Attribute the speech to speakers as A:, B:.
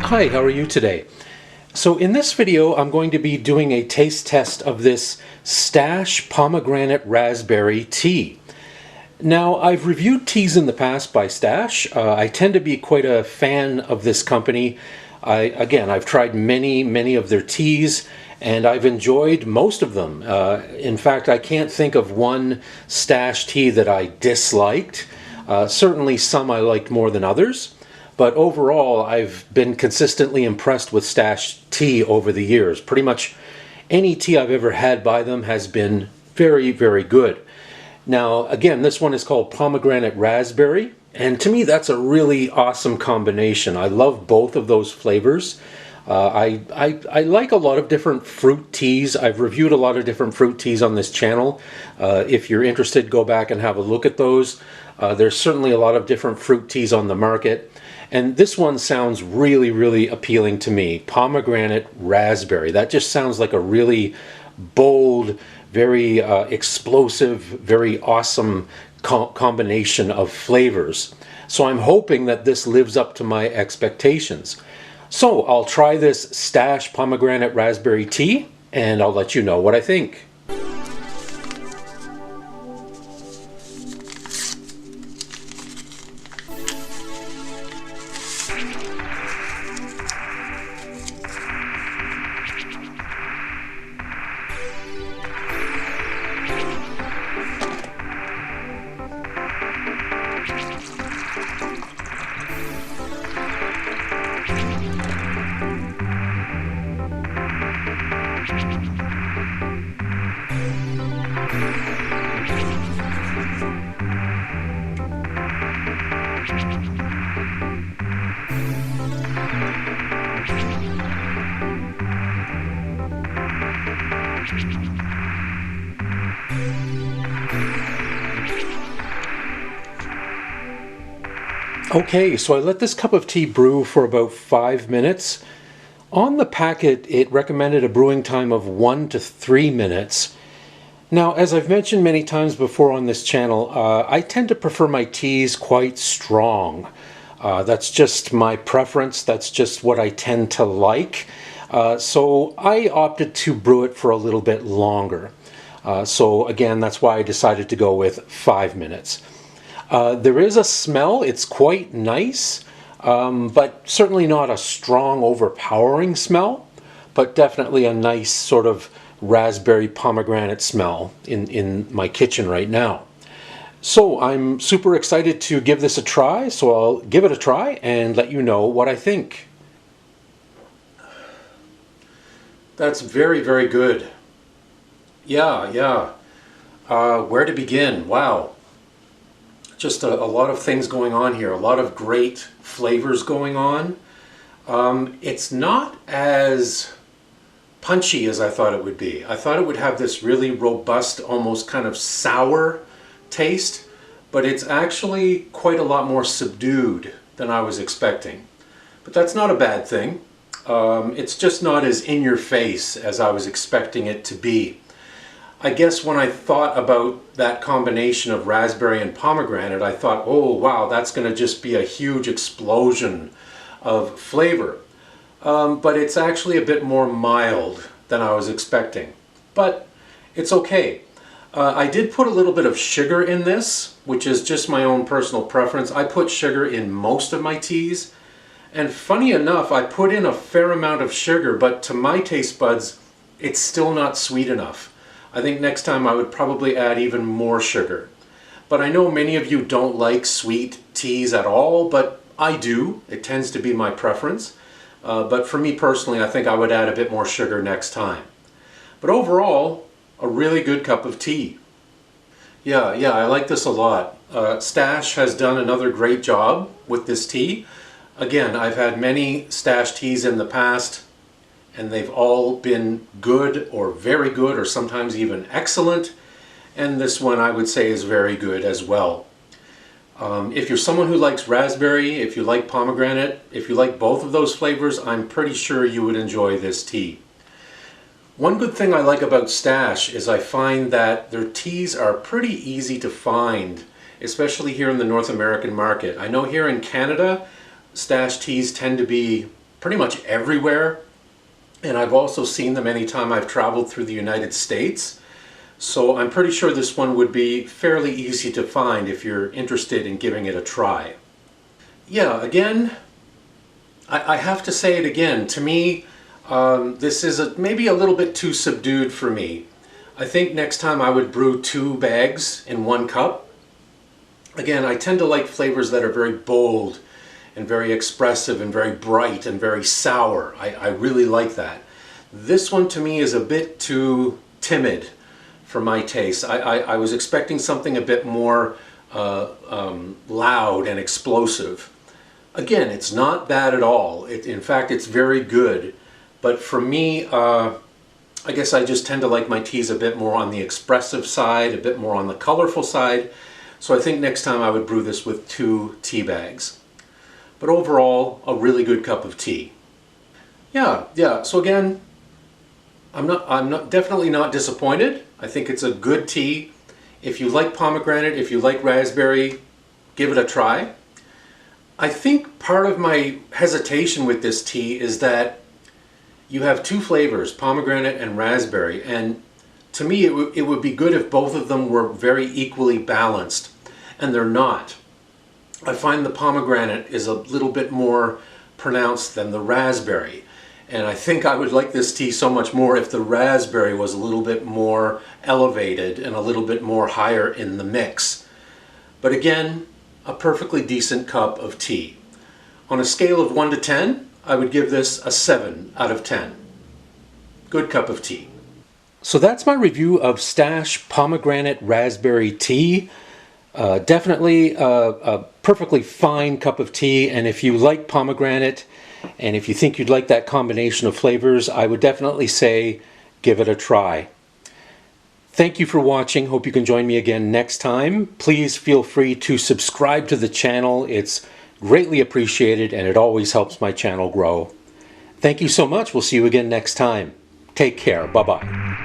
A: Hi, how are you today? So in this video, I'm going to be doing a taste test of this Stash Pomegranate Raspberry tea. Now, I've reviewed teas in the past by Stash. I tend to be quite a fan of this company. I've tried many of their teas, and I've enjoyed most of them. In fact, I can't think of one Stash tea that I disliked. Certainly some I liked more than others. But overall, I've been consistently impressed with Stash tea over the years. Pretty much any tea I've ever had by them has been very good. Now, again, this one is called Pomegranate Raspberry, and to me that's a really awesome combination. I love both of those flavors. I like a lot of different fruit teas. I've reviewed a lot of different fruit teas on this channel. If you're interested, go back and have a look at those. There's certainly a lot of different fruit teas on the market. And this one sounds really appealing to me. Pomegranate Raspberry. That just sounds like a really bold, very explosive, very awesome combination of flavors. So I'm hoping that this lives up to my expectations. So I'll try this Stash Pomegranate Raspberry tea and I'll let you know what I think. Okay, so I let this cup of tea brew for about 5 minutes. On the packet, it recommended a brewing time of 1 to 3 minutes. Now, as I've mentioned many times before on this channel, I tend to prefer my teas quite strong. That's just my preference. That's just what I tend to like. So I opted to brew it for a little bit longer. So again, that's why I decided to go with 5 minutes. There is a smell. It's quite nice, but certainly not a strong, overpowering smell, but definitely a nice sort of raspberry pomegranate smell in my kitchen right now. So I'm super excited to give this a try, so I'll give it a try and let you know what I think. That's very good. Yeah. Where to begin? Wow. Just a lot of things going on here, a lot of great flavors going on. It's not as punchy as I thought it would be. I thought it would have this really robust, almost kind of sour taste, but it's actually quite a lot more subdued than I was expecting. But that's not a bad thing. It's just not as in your face as I was expecting it to be. I guess when I thought about that combination of raspberry and pomegranate, I thought, oh wow, that's going to just be a huge explosion of flavor. But it's actually a bit more mild than I was expecting. But it's okay. I did put a little bit of sugar in this, which is just my own personal preference. I put sugar in most of my teas. And funny enough, I put in a fair amount of sugar, but to my taste buds, it's still not sweet enough. I think next time I would probably add even more sugar. But I know many of you don't like sweet teas at all, but I do. It tends to be my preference. But for me personally, I think I would add a bit more sugar next time. But overall, a really good cup of tea. Yeah, I like this a lot. Stash has done another great job with this tea. Again, I've had many Stash teas in the past, and they've all been good or very good or sometimes even excellent, and this one I would say is very good as well. If you're someone who likes raspberry, if you like pomegranate, if you like both of those flavors, I'm pretty sure you would enjoy this tea. One good thing I like about Stash is I find that their teas are pretty easy to find, especially here in the North American market. I know here in Canada, Stash teas tend to be pretty much everywhere. And I've also seen them anytime I've traveled through the United States. So I'm pretty sure this one would be fairly easy to find if you're interested in giving it a try. Yeah, again, I have to say it again. To me, this is maybe a little bit too subdued for me. I think next time I would brew 2 bags in 1 cup. Again, I tend to like flavors that are very bold and very expressive and very bright and very sour. I really like that. This one to me is a bit too timid for my taste. I was expecting something a bit more loud and explosive. Again, it's not bad at all. In fact, it's very good. But for me, I guess I just tend to like my teas a bit more on the expressive side, a bit more on the colorful side. So I think next time I would brew this with 2 tea bags. But overall, a really good cup of tea. Yeah. So again, I'm definitely not disappointed. I think it's a good tea. If you like pomegranate, if you like raspberry, give it a try. I think part of my hesitation with this tea is that you have 2 flavors, pomegranate and raspberry, and to me it would be good if both of them were very equally balanced, and they're not. I find the pomegranate is a little bit more pronounced than the raspberry, and I think I would like this tea so much more if the raspberry was a little bit more elevated and a little bit more higher in the mix. But again, a perfectly decent cup of tea. On a scale of 1 to 10, I would give this a 7 out of 10. Good cup of tea. So that's my review of Stash Pomegranate Raspberry Tea. Definitely a perfectly fine cup of tea, and if you like pomegranate and if you think you'd like that combination of flavors, I would definitely say give it a try. Thank you for watching. Hope you can join me again next time. Please feel free to subscribe to the channel. It's greatly appreciated and it always helps my channel grow. Thank you so much. We'll see you again next time. Take care. Bye-bye.